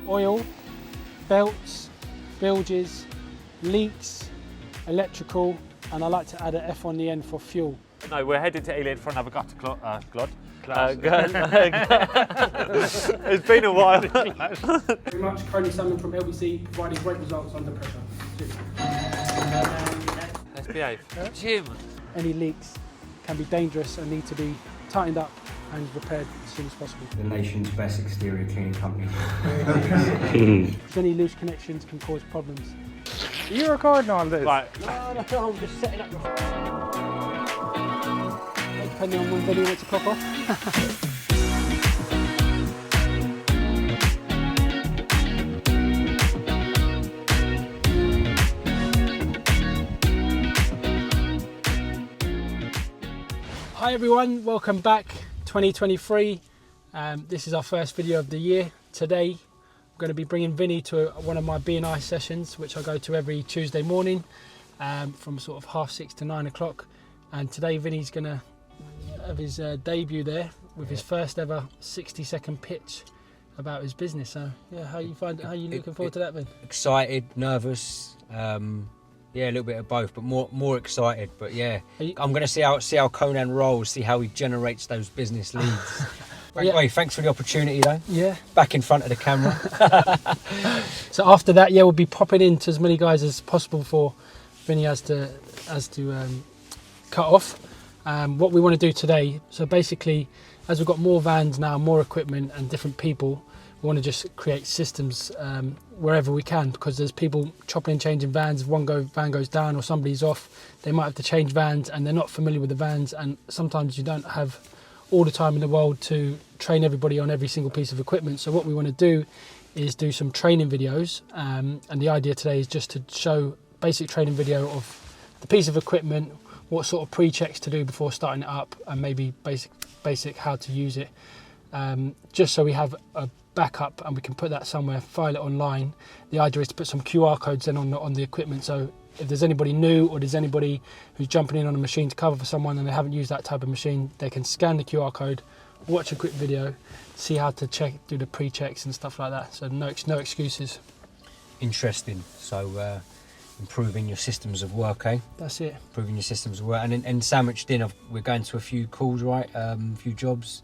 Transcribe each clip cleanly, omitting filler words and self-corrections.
oil, belts, bilges, leaks, electrical, and I like to add an F on the end for fuel. No, we're headed to Ealing for another gutter glod. It's been a while. Very much, Conan from LBC, providing great results under pressure. Let's behave. Jim. Any leaks can be dangerous and need to be tightened up and repaired as soon as possible. The nation's best exterior cleaning company. Any loose connections can cause problems. Are you recording all this? Right. No, I'm just setting up. Depending on when Vinny wants to clock off. Hi everyone, welcome back. 2023. This is our first video of the year. Today I'm going to be bringing Vinny to one of my BNI sessions, which I go to every Tuesday morning from sort of 6:30 to 9 o'clock. And today Vinny's going to have his debut there with his first ever 60-second pitch about his business. So yeah, how you looking forward to that, Vin? Excited, nervous, yeah, a little bit of both, but more excited. But yeah, I'm going to see how Conan rolls, see how he generates those business leads. Thanks for the opportunity though. Yeah. Back in front of the camera. So after that, yeah, we'll be popping into as many guys as possible for Vinny has to cut off. What we want to do today, so basically, as we've got more vans now, more equipment and different people, we want to just create systems wherever we can, because there's people chopping and changing vans. If one van goes down or somebody's off, they might have to change vans and they're not familiar with the vans, and sometimes you don't have all the time in the world to train everybody on every single piece of equipment. So what we want to do is do some training videos, and the idea today is just to show basic training video of the piece of equipment, what sort of pre-checks to do before starting it up, and maybe basic how to use it, just so we have a backup and we can put that somewhere, file it online. The idea is to put some QR codes then on the equipment, so if there's anybody new or there's anybody who's jumping in on a machine to cover for someone and they haven't used that type of machine, they can scan the QR code, watch a quick video, see how to do the pre-checks and stuff like that. So no excuses. Interesting. So improving your systems of work, eh? That's it. Improving your systems of work. And sandwiched in, we're going to a few calls, right? A few jobs.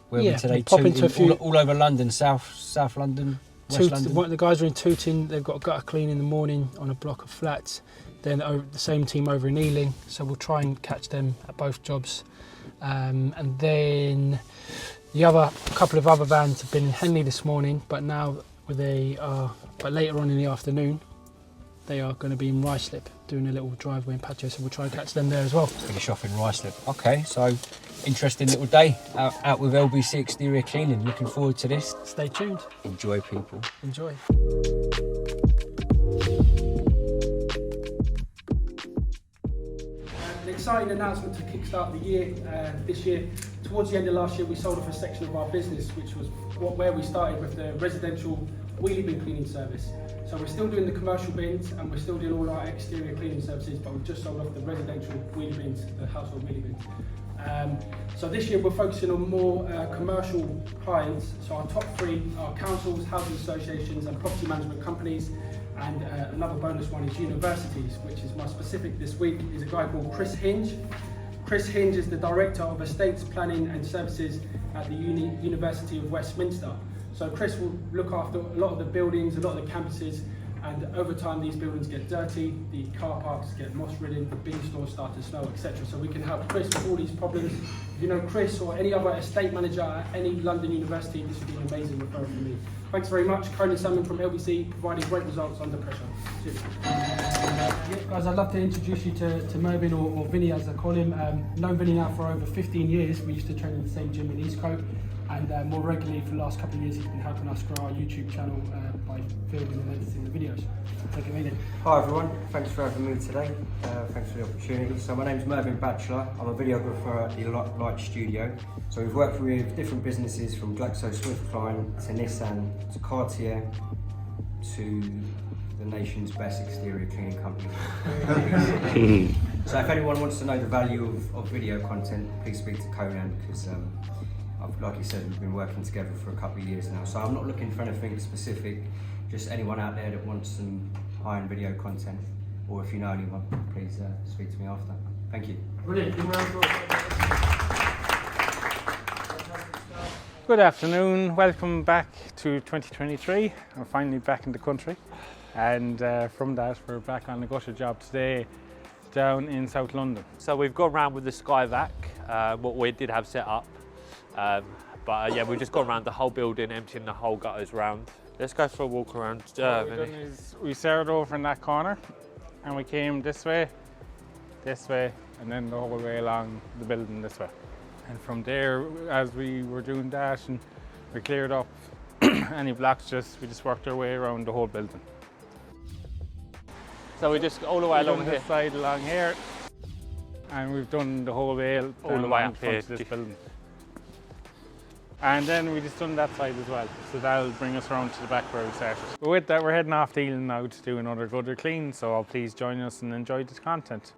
Where are we today? Pop into a few all over London, South London, West London. The guys are in Tooting. They've got a gutter clean in the morning on a block of flats. Then the same team over in Ealing, so we'll try and catch them at both jobs. And then a couple of other vans have been in Henley this morning, but now but later on in the afternoon, they are going to be in Ruislip doing a little driveway in Patio, so we'll try and catch them there as well. Finish off in Ruislip. Okay, so interesting little day out with LBC Exterior Cleaning. Looking forward to this. Stay tuned. Enjoy, people. Enjoy. An exciting announcement to kickstart the year. This year, towards the end of last year, we sold off a section of our business, which was where we started with the residential wheelie bin cleaning service. So we're still doing the commercial bins and we're still doing all our exterior cleaning services, but we've just sold off the residential wheelie bins, the household wheelie bins. So this year we're focusing on more commercial clients. So our top three are councils, housing associations and property management companies. And another bonus one is universities, which is my specific this week, is a guy called Chris Hinge. Chris Hinge is the Director of Estates Planning and Services at the University of Westminster. So Chris will look after a lot of the buildings, a lot of the campuses, and over time these buildings get dirty, the car parks get moss-ridden, the bin stores start to smell, etc. So we can help Chris with all these problems. If you know Chris or any other estate manager at any London university, this would be an amazing referral for me. Thanks very much. Conan from LBC, providing great results under pressure. Cheers. Guys, I'd love to introduce you to Mervyn or Vinny, as I call him. Known Vinny now for over 15 years. We used to train in the same gym in Eastcote. And more regularly for the last couple of years, he's been helping us grow our YouTube channel by filming and editing the videos. Take it away. Hi everyone, thanks for having me today. Thanks for the opportunity. So my name's Mervyn Batchelor. I'm a videographer at the Light Studio. So we've worked with different businesses from GlaxoSmithKline to Nissan to Cartier to the nation's best exterior cleaning company. So if anyone wants to know the value of video content, please speak to Conan, because like you said, we've been working together for a couple of years now, so I'm not looking for anything specific, just anyone out there that wants some high-end video content, or if you know anyone, please speak to me after. Thank you. Brilliant. Good afternoon, welcome back to 2023. We're finally back in the country, and from that we're back on the gutter job today down in South London. So we've gone round with the Skyvac, what we did have set up. But yeah, we've just gone around the whole building, emptying the whole gutters round. Let's go for a walk around. What we've done is we started over in that corner and we came this way, and then the whole way along the building this way. And from there, as we were doing that and we cleared up any blocks, we just worked our way around the whole building. So we just all the way along here. This side along here, and we've done the whole way all the way up here to this building. And then we just done that side as well, so that'll bring us around to the back where we started. But with that, we're heading off to Ealing now to do another gutter clean, so please join us and enjoy the content.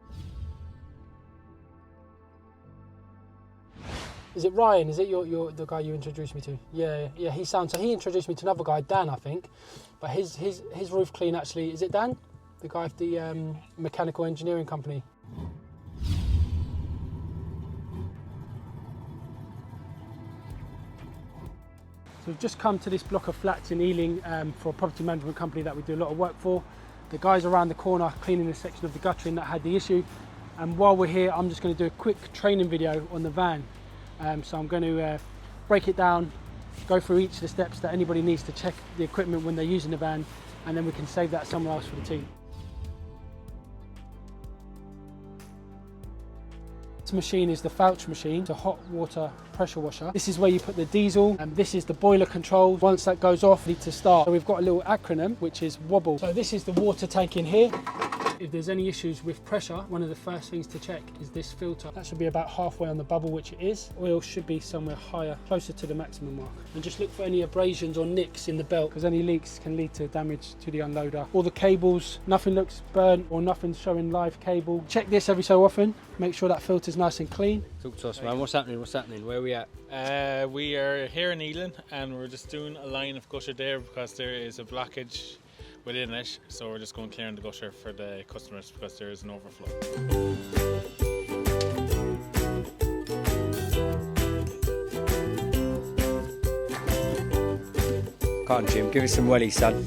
Is it Ryan? Is it the guy you introduced me to? Yeah. So he introduced me to another guy, Dan, I think. But his roof clean actually, is it Dan? The guy of the mechanical engineering company. So we've just come to this block of flats in Ealing for a property management company that we do a lot of work for. The guys around the corner cleaning the section of the guttering that had the issue. And while we're here, I'm just going to do a quick training video on the van. So I'm going to break it down, go through each of the steps that anybody needs to check the equipment when they're using the van, and then we can save that somewhere else for the team. This machine is the Fouch machine, it's a hot water pressure washer. This is where you put the diesel, and this is the boiler control. Once that goes off, we need to start. So we've got a little acronym, which is WOBBLE. So this is the water tank in here. If there's any issues with pressure, one of the first things to check is this filter. That should be about halfway on the bubble, which it is. Oil should be somewhere higher, closer to the maximum mark. And just look for any abrasions or nicks in the belt, because any leaks can lead to damage to the unloader. All the cables, nothing looks burnt or nothing's showing live cable. Check this every so often, make sure that filter's nice and clean. Talk to us, man. What's happening? Where are we at? We are here in Ealing, and we're just doing a line of gutter there because there is a blockage within it, so we're just going clearing the gutter for the customers because there is an overflow. Come on, Jim, give us some wellies, son.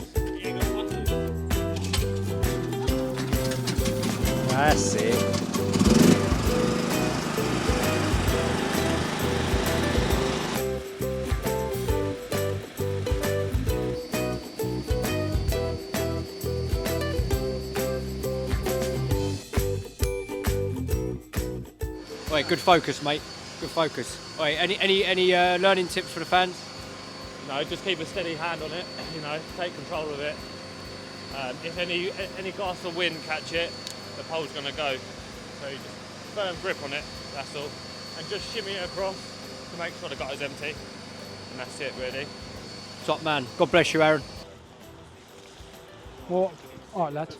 That's it. Right, good focus, mate. Good focus. Right, any learning tips for the fans? No, just keep a steady hand on it, take control of it. If any gust or wind catch it, the pole's going to go. So you just firm grip on it, that's all. And just shimmy it across to make sure the gutter's empty. And that's it, really. Top man. God bless you, Aaron. Well, all right, lads.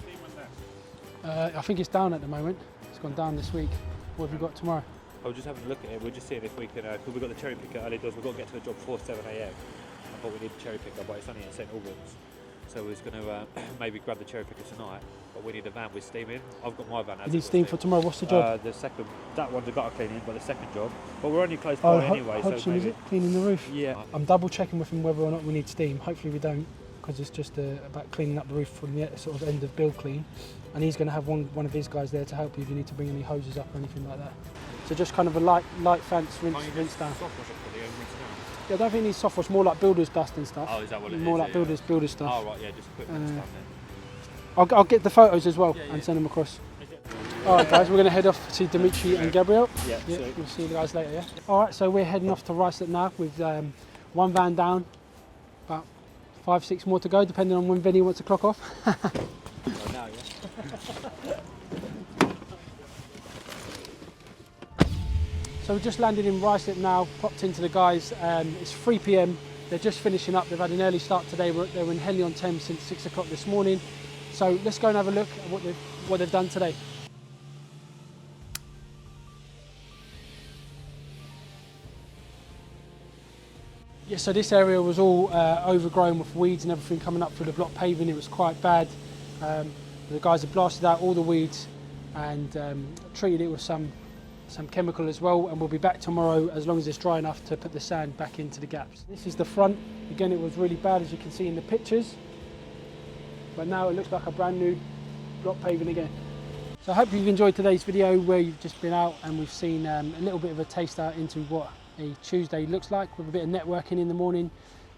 I think it's down at the moment. It's gone down this week. What have you got tomorrow? I was just having a look at it. We're just seeing if we can, because we've got the cherry picker early doors. We've got to get to the job before 7 AM. I thought we need a cherry picker, but it's only at St Albans. So we're going to maybe grab the cherry picker tonight, but we need a van with steam in. I've got my van. You need steam for tomorrow. What's the job? The second, that one's a gutter cleaning, but the second job. But we're only close by anyway. Hodgson, so maybe, is it? Cleaning the roof? Yeah. I'm double checking with him whether or not we need steam. Hopefully we don't, because it's just about cleaning up the roof from the sort of end of build clean. And he's going to have one of his guys there to help you if you need to bring any hoses up or anything like that. So just kind of a light fence, rinse down. Yeah, I don't think it needs soft wash, more like builder's dust and stuff. Oh, is that what it is? More like builder's stuff. Oh, right, yeah, just quick stuff then. I'll get the photos as well and send them across. All right, guys, we're going to head off to see Dimitri and Gabriel. Yeah, we'll see you guys later, yeah? All right, so we're heading off to Ruislip now with one van down, about 5-6 more to go, depending on when Vinny wants to clock off. Now, yeah. So we just landed in Ruislip now, popped into the guys. It's 3 PM. They're just finishing up. They've had an early start today. They were in Henley-on-Thames since 6 o'clock this morning. So let's go and have a look at what they've done today. Yeah, so this area was all overgrown with weeds and everything coming up through the block paving. It was quite bad. The guys have blasted out all the weeds and treated it with some chemical as well, and we'll be back tomorrow as long as it's dry enough to put the sand back into the gaps. This is the front. Again, it was really bad, as you can see in the pictures, but now it looks like a brand new block paving again. So I hope you've enjoyed today's video where you've just been out and we've seen a little bit of a taster into what a Tuesday looks like, with a bit of networking in the morning,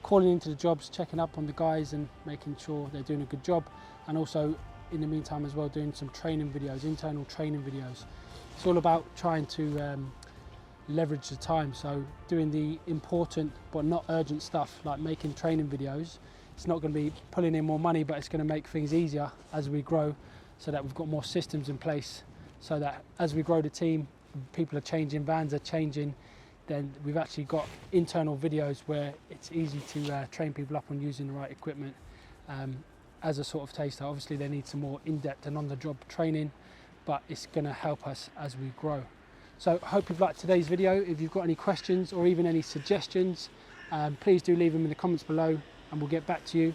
calling into the jobs, checking up on the guys and making sure they're doing a good job, and also in the meantime as well doing some training videos, internal training videos. It's all about trying to leverage the time, so doing the important but not urgent stuff like making training videos. It's not going to be pulling in more money, but it's going to make things easier as we grow, so that we've got more systems in place, so that as we grow the team, people are changing, vans are changing, then we've actually got internal videos where it's easy to train people up on using the right equipment. As a sort of taster, obviously they need some more in-depth and on-the-job training, but it's going to help us as we grow. So I hope you've liked today's video. If you've got any questions or even any suggestions, please do leave them in the comments below and we'll get back to you.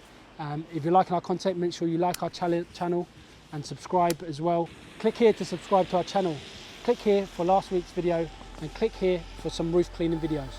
If you're liking our content, make sure you like our channel and subscribe as well. Click here to subscribe to our channel. Click here for last week's video and click here for some roof cleaning videos.